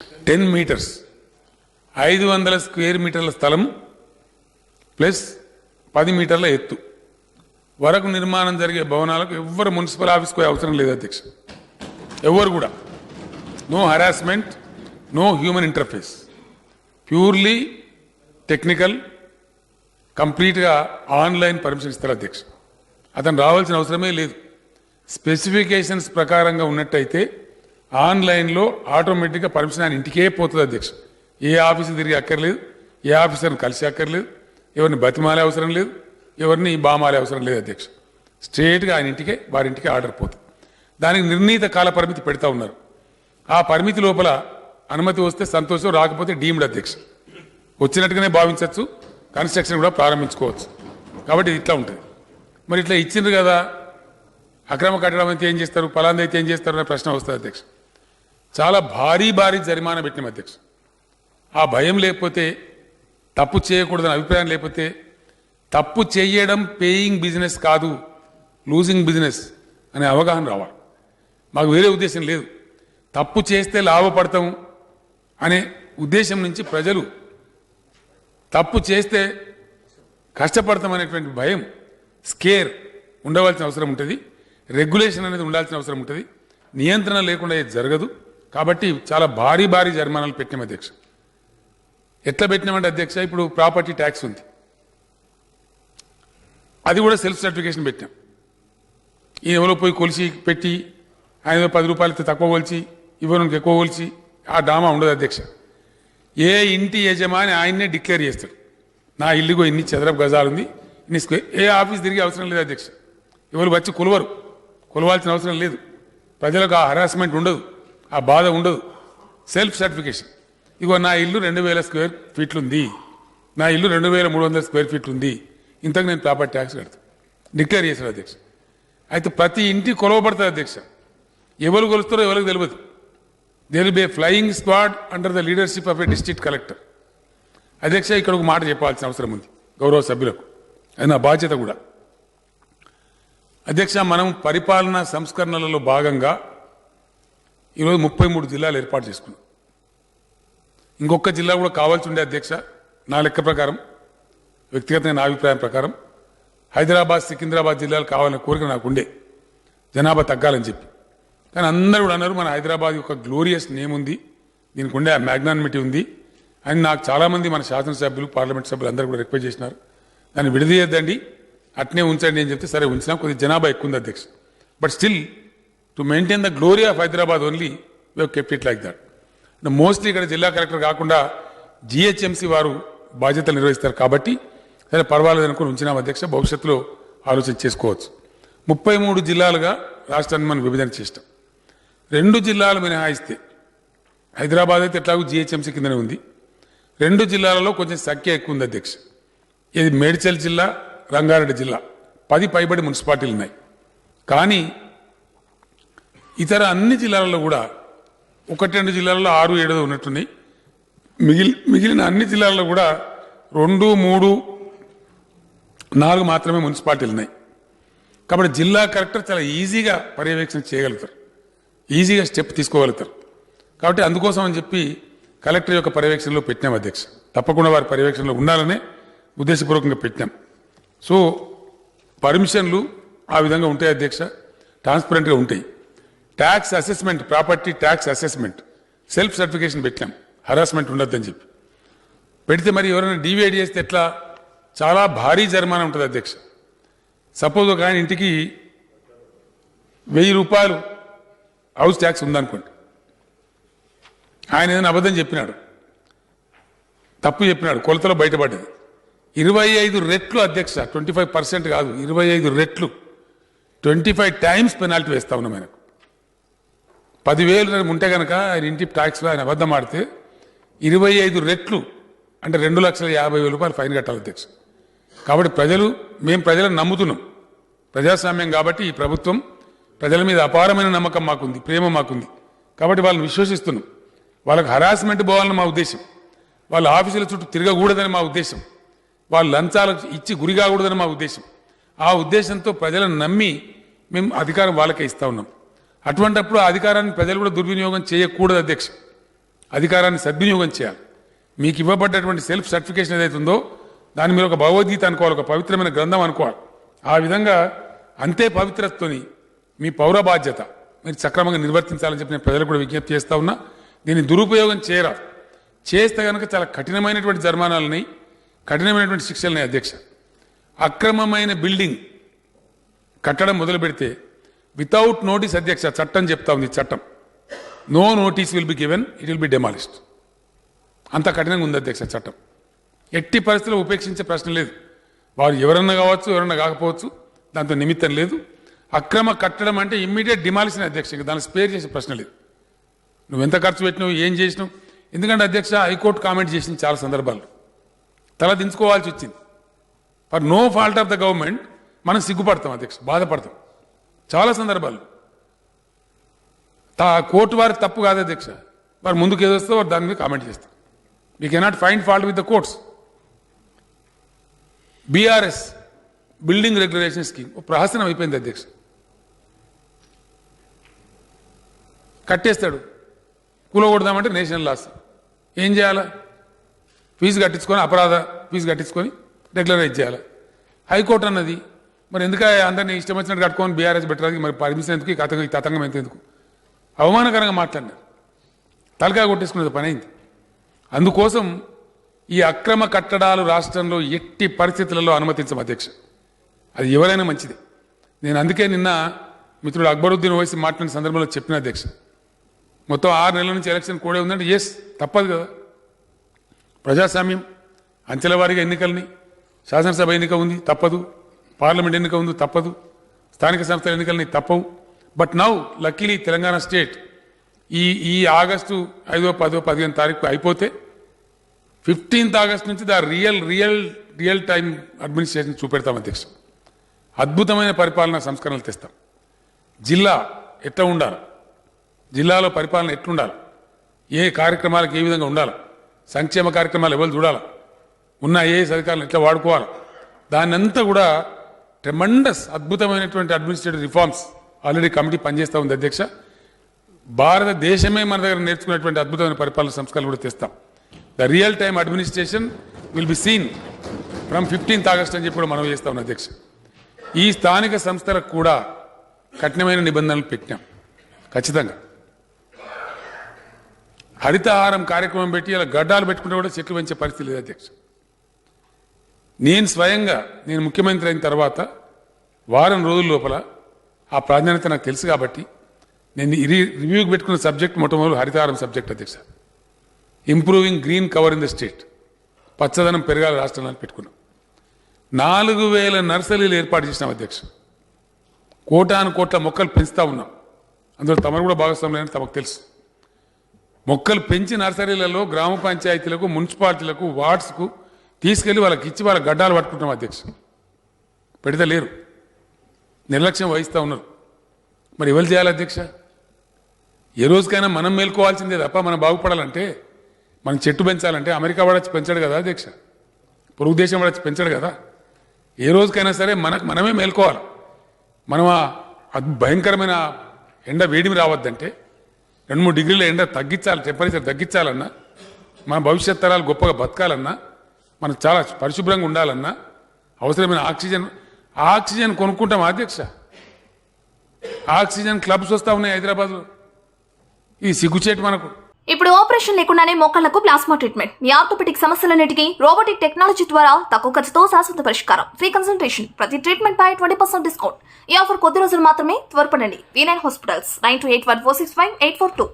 10 metres 500 square మీటర్ల స్థలం plus 10 మీటర్ల ఎత్తు వరకు నిర్మాణం జరిగే భవనాలకు ఎవ్వరు మున్సిపల్ ఆఫీస్కి పోయే అవసరం లేదు అధ్యక్ష. ఎవరు కూడా no harassment, no human interface, purely technical, కంప్లీట్గా ఆన్లైన్ పర్మిషన్ ఇస్తారు అధ్యక్ష. అతను రావాల్సిన అవసరమే లేదు. స్పెసిఫికేషన్స్ ప్రకారంగా ఉన్నట్టయితే ఆన్లైన్లో ఆటోమేటిక్గా పర్మిషన్ ఆయన ఇంటికే పోతుంది అధ్యక్ష. ఏ ఆఫీసు తిరిగి అక్కర్లేదు, ఏ ఆఫీసర్ని కలిసి అక్కర్లేదు, ఎవరిని బతిమాలే అవసరం లేదు, ఎవరిని బామాలే అవసరం లేదు అధ్యక్ష. స్ట్రేట్గా ఆయన ఇంటికే వారింటికే ఆర్డర్ పోతుంది. దానికి నిర్ణీత కాల పరిమితి పెడతా ఉన్నారు. ఆ పరిమితి లోపల అనుమతి వస్తే సంతోషం, రాకపోతే డీమ్డ్ అధ్యక్ష. వచ్చినట్టుగానే భావించవచ్చు, కన్స్ట్రక్షన్ కూడా ప్రారంభించుకోవచ్చు. కాబట్టి ఇది ఇట్లా ఉంటుంది. మరి ఇట్లా ఇచ్చిండ్రు కదా, అక్రమ కట్టడం అయితే ఏం చేస్తారు, ఫలాంది అయితే ఏం చేస్తారు అనే ప్రశ్న వస్తుంది అధ్యక్ష. చాలా భారీ జరిమానా పెట్టినాం అధ్యక్ష. ఆ భయం లేకపోతే, తప్పు చేయకూడదని అభిప్రాయం లేకపోతే, తప్పు చేయడం పేయింగ్ బిజినెస్ కాదు, లూజింగ్ బిజినెస్ అనే అవగాహన రావాలి. మాకు వేరే ఉద్దేశం లేదు. తప్పు చేస్తే లాభపడతాం అనే ఉద్దేశం నుంచి ప్రజలు తప్పు చేస్తే కష్టపడతాం అనేటువంటి భయం, స్కేర్ ఉండవలసిన అవసరం ఉంటుంది. రెగ్యులేషన్ అనేది ఉండాల్సిన అవసరం ఉంటుంది. నియంత్రణ లేకుండా ఇది జరగదు. కాబట్టి చాలా భారీ జరిమానాలు పెట్టినాం అధ్యక్ష. ఎట్లా పెట్టినామంటే అధ్యక్ష, ఇప్పుడు ప్రాపర్టీ ట్యాక్స్ ఉంది, అది కూడా సెల్ఫ్ సర్టిఫికేషన్ పెట్టినాం. ఈ ఎవరో పోయి కొలిసి పెట్టి ఆయన 10 రూపాయలతో తక్కువ కొలిచి ఇవ్వడానికి ఎక్కువ కొలిచి ఆ డ్రామా ఉండదు అధ్యక్ష. ఏ ఇంటి యజమాని ఆయన్నే డిక్లేర్ చేస్తాడు, నా ఇల్లుగో ఇన్ని చదరపు గజాలు ఉంది, ఇన్ని స్క్వేర్. ఏ ఆఫీస్ తిరిగే అవసరం లేదు అధ్యక్ష. ఎవరు వచ్చి కొలవాల్సిన అవసరం లేదు. ప్రజలకు ఆ హరాస్మెంట్ ఉండదు, ఆ బాధ ఉండదు. Self certification. ఇగో నా ఇల్లు 2000 స్క్వేర్ ఫీట్లు ఉంది, నా ఇల్లు 2300 స్క్వేర్ ఫీట్లు ఉంది, ఇంతకు నేను ప్రాపర్టీ ట్యాక్స్ కడతాను డిక్లేర్ చేశాడు అధ్యక్ష. అయితే ప్రతి ఇంటి కొలవబడుతుంది అధ్యక్ష. ఎవరు కొలుస్తారో ఎవరికి తెలియదు. There will be a flying squad under the leadership of a district collector. అధ్యక్ష, ఇక్కడ ఒక మాట చెప్పాల్సిన అవసరం ఉంది గౌరవ సభ్యులకు, అది నా బాధ్యత కూడా. అధ్యక్ష, మనం పరిపాలనా సంస్కరణలలో భాగంగా ఈరోజు 33 జిల్లాలు ఏర్పాటు చేసుకున్నాం. ఇంకొక జిల్లా కూడా కావాల్సి ఉండే అధ్యక్ష. నా లెక్క ప్రకారం, వ్యక్తిగతంగా నా అభిప్రాయం ప్రకారం హైదరాబాద్, సికింద్రాబాద్ జిల్లాలు కావాలనే కోరిక నాకు ఉండే, జనాభా తగ్గాలని చెప్పి. కానీ అందరూ కూడా అన్నారు మన హైదరాబాద్ యొక్క గ్లోరియస్ నేమ్ ఉంది, దీనికి ఉండే మ్యాగ్నానిమిటీ ఉంది అని నాకు చాలామంది మన శాసనసభ్యులు, పార్లమెంట్ సభ్యులు అందరూ కూడా రిక్వెస్ట్ చేసినారు. దాన్ని విడదీయద్దండి, అట్నే ఉంచండి అని చెప్తే సరే ఉంచినా. కొద్దిగా జనాభా ఎక్కువ ఉంది అధ్యక్ష. But still to maintain the glory of Hyderabad only we have kept it like that. Mostly ఇక్కడ జిల్లా కలెక్టర్ కాకుండా జిహెచ్ఎంసీ వారు బాధ్యతలు నిర్వహిస్తారు కాబట్టి సరే పర్వాలేదు అనుకుని ఉంచినాం అధ్యక్ష. భవిష్యత్తులో ఆలోచన చేసుకోవచ్చు. 33 జిల్లాలుగా రాష్ట్రాన్ని మనం విభజన చేస్తాం. 2 జిల్లాలు మినహాయిస్తే, హైదరాబాద్ అయితే ఎట్లాగూ జిహెచ్ఎంసీ కిందనే ఉంది, 2 జిల్లాలలో కొంచెం సంఖ్య ఎక్కువ ఉంది అధ్యక్ష. ఇది మేడ్చల్ జిల్లా, రంగారెడ్డి జిల్లా, 10 పైబడి మున్సిపాలిటీలు ఉన్నాయి. కానీ ఇతర అన్ని జిల్లాలలో కూడా 1-2 జిల్లాల్లో 6-7 ఉన్నట్టున్నాయి. మిగిలిన అన్ని జిల్లాల్లో కూడా 2, 3, 4 మాత్రమే మున్సిపాలిటీలు ఉన్నాయి. కాబట్టి జిల్లా కలెక్టర్ చాలా ఈజీగా పర్యవేక్షణ చేయగలుగుతారు, ఈజీగా స్టెప్ తీసుకోగలుగుతారు. కాబట్టి అందుకోసం అని చెప్పి కలెక్టర్ యొక్క పర్యవేక్షణలో పెట్టినాం అధ్యక్ష. తప్పకుండా వారి పర్యవేక్షణలో ఉండాలనే ఉద్దేశపూర్వకంగా పెట్టినాం. సో పర్మిషన్లు ఆ విధంగా ఉంటాయి అధ్యక్ష, ట్రాన్స్పరెంట్గా ఉంటాయి. Tax assessment, property tax assessment, self certification పెట్టినాం, హరాస్మెంట్ ఉండొద్దని చెప్పి పెడితే మరి ఎవరైనా డీవియేట్ చేస్తే ఎట్లా, చాలా భారీ జరిమానా ఉంటుంది అధ్యక్ష. సపోజ్ ఒక ఆయన ఇంటికి 1000 రూపాయలు హౌస్ ట్యాక్స్ ఉందనుకోండి, ఆయన ఏదైనా అబద్ధం చెప్పినాడు, తప్పు చెప్పినాడు, కొలతలో బయటపడ్డది, 25 రెట్లు అధ్యక్ష, 25% కాదు, 25 రెట్లు, 25 టైమ్స్ పెనాల్టీ వేస్తా ఉన్నాం ఆయనకు. 10,000 ఉంటే కనుక ఆయన ఇంటి ట్యాక్స్లో ఆయన అబద్ధం ఆడితే 25 రెట్లు అంటే 2,50,000 రూపాయలు ఫైన్ కట్టాలి అధ్యక్ష. కాబట్టి మేము ప్రజలను నమ్ముతున్నాం, ప్రజాస్వామ్యం కాబట్టి ఈ ప్రభుత్వం ప్రజల మీద అపారమైన నమ్మకం మాకుంది, ప్రేమ మాకుంది. కాబట్టి వాళ్ళని విశ్వసిస్తున్నాం. వాళ్ళకి హరాస్మెంట్ పోవాలని మా ఉద్దేశం, వాళ్ళ ఆఫీసుల చుట్టూ తిరగకూడదని మా ఉద్దేశం, వాళ్ళు లంచాలకు ఇచ్చి గురి కాకూడదని మా ఉద్దేశం. ఆ ఉద్దేశంతో ప్రజలను నమ్మి మేము అధికారం వాళ్ళకే ఇస్తా ఉన్నాం. అటువంటప్పుడు ఆ అధికారాన్ని ప్రజలు కూడా దుర్వినియోగం చేయకూడదు అధ్యక్ష. అధికారాన్ని సద్వినియోగం చేయాలి. మీకు ఇవ్వబడ్డటువంటి సెల్ఫ్ సర్టిఫికేషన్ ఏదైతుందో దాన్ని మీరు ఒక భగవద్గీత అనుకోవాలి, ఒక పవిత్రమైన గ్రంథం అనుకోవాలి. ఆ విధంగా అంతే పవిత్రతతోని మీ పౌర బాధ్యత మీరు సక్రమంగా నిర్వర్తించాలని చెప్పి నేను ప్రజలకు కూడా విజ్ఞప్తి చేస్తా ఉన్నా. దీన్ని దురుపయోగం చేయరాదు. చేస్తే కనుక చాలా కఠినమైనటువంటి జరిమానాలని, కఠినమైనటువంటి శిక్షలని. అధ్యక్ష, అక్రమమైన బిల్డింగ్ కట్టడం మొదలు పెడితే వితౌట్ నోటీస్, అధ్యక్ష చట్టం చెప్తా ఉంది, చట్టం no notice will be given, it will be demolished. అంత కఠినంగా ఉంది అధ్యక్ష చట్టం. ఎట్టి పరిస్థితుల్లో ఉపేక్షించే ప్రశ్న లేదు. వారు ఎవరన్నా కావచ్చు, ఎవరన్నా కాకపోవచ్చు, దాంతో నిమిత్తం లేదు. అక్రమ కట్టడం అంటే ఇమ్మీడియట్ డిమాలిషన్ అధ్యక్ష, దాన్ని స్పేర్ చేసే ప్రశ్న లేదు. నువ్వు ఎంత ఖర్చు పెట్టినావు, ఏం చేసినావు. ఎందుకంటే అధ్యక్ష హైకోర్టు కామెంట్ చేసింది చాలా సందర్భాల్లో, తల దించుకోవాల్సి వచ్చింది. For no fault of the government మనం సిగ్గుపడతాం అధ్యక్ష, బాధపడతాం చాలా సందర్భాలు. కోర్టు వారి తప్పు కాదు అధ్యక్ష, వారు ముందుకు ఏదొస్తే వారు దాని మీద కామెంట్ చేస్తారు. We cannot find fault with the courts. BRS building regulation scheme ప్రహసనం అయిపోయింది అధ్యక్ష. కట్టేస్తాడు, కూలగొడదామంటే నేషనల్ లాస్. ఏం చేయాలా? ఫీజు కట్టించుకొని, అపరాధ ఫీజు కట్టించుకొని రెగ్యులరైజ్ చేయాలి. హైకోర్టు అన్నది మరి ఎందుకు అందరినీ ఇష్టం వచ్చినట్టు కట్టుకొని బీఆర్ఎస్ పెట్టడానికి మరి పర్మిషన్ ఎందుకు, ఈ తతంగం ఎందుకు? అవమానకరంగా మాట్లాడినారు, తలకాయ కొట్టేసుకునేది పని అయింది. అందుకోసం ఈ అక్రమ కట్టడాలు రాష్ట్రంలో ఎట్టి పరిస్థితులలో అనుమతించం అధ్యక్ష. అది ఎవరైనా మంచిది. నేను అందుకే నిన్న మిత్రుడు అక్బరుద్దీన్ ఓవైసీ మాట్లాడిన సందర్భంలో చెప్పిన అధ్యక్ష, మొత్తం 6 నెలల నుంచి ఎలక్షన్ కూడా ఉందంటే ఎస్ తప్పదు కదా. ప్రజాస్వామ్యం, అంచెల వారీగా ఎన్నికల్ని, శాసనసభ ఎన్నిక ఉంది తప్పదు, పార్లమెంట్ ఎన్నిక ఉంది తప్పదు, స్థానిక సంస్థల ఎన్నికల్ని తప్పవు. But now luckily Telangana state ఈ ఆగస్టు 5, 10, 15 తారీఖు అయిపోతే 15th ఆగస్ట్ నుంచి దా రియల్ టైం అడ్మినిస్ట్రేషన్ చూపెడతాం అధ్యక్ష. అద్భుతమైన పరిపాలనా సంస్కరణలు తెస్తాం. జిల్లా ఎట్లా ఉండాలి, జిల్లాలో పరిపాలన ఎట్లుండాలి, ఏ కార్యక్రమాలకు ఏ విధంగా ఉండాలి, సంక్షేమ కార్యక్రమాలు ఎవరు చూడాలి, ఉన్న ఏఎస్ అధికారులను ఎట్లా వాడుకోవాలి, దాన్నంతా కూడా ట్రెమండస్ అద్భుతమైనటువంటి అడ్మినిస్ట్రేటివ్ రిఫార్మ్స్ ఆల్రెడీ కమిటీ పనిచేస్తూ ఉంది అధ్యక్ష. భారతదేశమే మన దగ్గర నేర్చుకున్నటువంటి అద్భుతమైన పరిపాలన సంస్కరణలు కూడా తెస్తాం. The real time administration will be seen from 15th August అని చెప్పి కూడా మనం చేస్తా ఉన్నాం అధ్యక్ష. ఈ స్థానిక సంస్థలకు కూడా కఠినమైన నిబంధనలు పెట్టినాం ఖచ్చితంగా. హరితహారం కార్యక్రమం పెట్టి ఇలా గడ్డాలు పెట్టుకుంటే కూడా చెట్లు పెంచే పరిస్థితి లేదు అధ్యక్ష. నేను స్వయంగా ముఖ్యమంత్రి అయిన తర్వాత వారం రోజుల లోపల ఆ ప్రాధాన్యత నాకు తెలుసు కాబట్టి నేను రివ్యూకి పెట్టుకున్న సబ్జెక్ట్ మొట్టమొదటి హరితహారం సబ్జెక్ట్ అధ్యక్ష. Improving green cover in the state, పచ్చదనం పెరగాలి రాష్ట్రంలో పెట్టుకున్నాం. 4000 నర్సరీలు ఏర్పాటు చేసినాం అధ్యక్ష. కోటాను కోట్ల మొక్కలు పెంచుతా ఉన్నాం. అందులో తమరు కూడా భాగస్వాములు తమకు తెలుసు. మొక్కలు పెంచి నర్సరీలలో గ్రామ పంచాయతీలకు, మున్సిపాలిటీలకు, వార్డ్స్కు తీసుకెళ్లి వాళ్ళకి ఇచ్చి వాళ్ళ గడ్డాలు పట్టుకుంటాం అధ్యక్ష. పెడితే లేరు, నిర్లక్ష్యం వహిస్తూ ఉన్నారు. మరి ఎవరు చేయాలి అధ్యక్ష? ఏ రోజుకైనా మనం మేల్కోవాల్సిందే తప్ప మనం బాగుపడాలంటే, మనం చెట్టు పెంచాలంటే అమెరికా వాడొచ్చి పెంచాడు కదా అధ్యక్ష, పొరుగు దేశం వాడొచ్చి పెంచాడు కదా. ఏ రోజుకైనా సరే మనమే మేల్కోవాలి. మనం భయంకరమైన ఎండ వేడిమి రావద్దంటే 2-3 డిగ్రీల ఎండ తగ్గించాలి, టెంపరేచర్ తగ్గించాలన్నా, మన భవిష్యత్ తరాలు గొప్పగా బతకాలన్నా, మనం చాలా పరిశుభ్రంగా ఉండాలన్నా అవసరమైన ఆక్సిజన్ కొనుక్కుంటాం అధ్యక్ష. ఆక్సిజన్ క్లబ్స్ వస్తూ ఉన్నాయి హైదరాబాద్లో. ఈ సిగ్గుచేటు మనకు. ఇప్పుడు ఆపరేషన్ లేకుండానే మోకాళ్లకు ప్లాస్మా ట్రీట్మెంట్. మీ ఆర్థోపెటిక్ సమస్యలన్నిటికీ రోబోటిక్ టెక్నాలజీ ద్వారా తక్కువ ఖర్చుతో శాశ్వత పరిష్కారం. ఫ్రీ కన్సల్టేషన్, ప్రతి ట్రీట్మెంట్ పై 20% డిస్కౌంట్. ఈ ఆఫర్ కొద్ది రోజులు మాత్రమే. త్వరపడండి. V9 hospitals 9281465842.